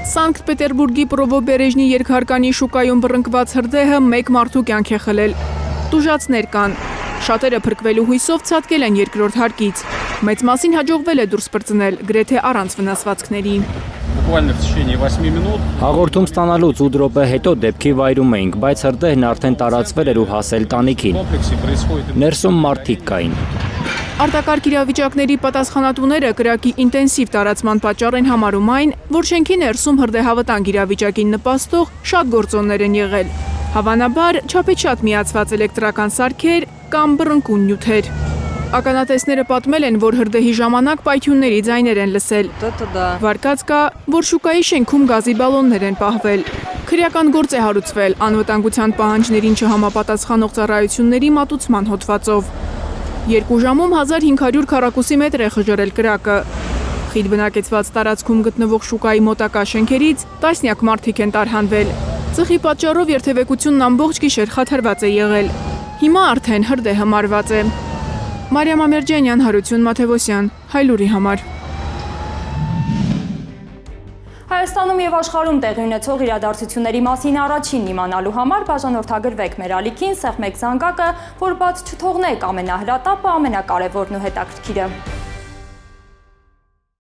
Սանկտ Պետերբուրգի Պրովոբերեժնի երկհարկանի շուկայում բռնկված հրդեհը մեկ մարդու կյանք է խլել։ Տուժածներ կան։ Շատերը փրկվելու հույսով ցատկել են երկրորդ հարկից։ Մեծ մասին հաջողվել է դուրս պրծնել, գրեթե առանց վնասվածքների։ Հաղորդում ստանալուց 8 րոպե հետո դեպքի վայրում էինք, բայց հրդեհն արդեն տարածվել էր ու հասել տանիքին։ Ներսում մարդիկ կային։ Արտակարգ իրավիճակների պատասխանատուները կրակի ինտենսիվ տարածման պատճառ են համարում այն, որ շենքի ներսում հրդեհավտանգ իրավիճակին նպաստող շատ գործոններ են եղել։ Հավանաբար չափից շատ միացված էլեկտրական սարքեր կամ բռնկուն նյութեր։ Ականատեսները պատմել են, որ հրդեհի ժամանակ պայթյունների ձայներ են լսել։ Վարկած կա, որ շուկայի շենքում գազի բալոններ են պահվել։ Քրեական գործ է հարուցվել անվտանգության պահանջներին չհամապատասխանող ծառայությունների մատուցման հոդվածով։ 2 ժամում 1500 քառակուսի մետր է խժռել կրակը։ Խիտ բնակեցված տարածքում գտնվող շուկայի մոտակա շենքերից տասնյակ մարդիկ են տարհանվել։ Ծխի պատճառով երթևեկությունն ամբողջ գիշեր խաթարված է եղել։ Հիմա արդեն հրդեհը մարված է։ Մարիամ Ամերջանյան, Հարություն Մաթևոսյան, Հայլուրի համար։ Հայաստանում և աշխարհում տեղի ունեցող իրադարձությունների մասին առաջին իմանալու համար բաժանորդագրվեք մեր ալիքին, սեղմեք զանգակը, որ բաց չթողնեք ամենահրատապը, ամենակարևորն ու հետաքրքիրը։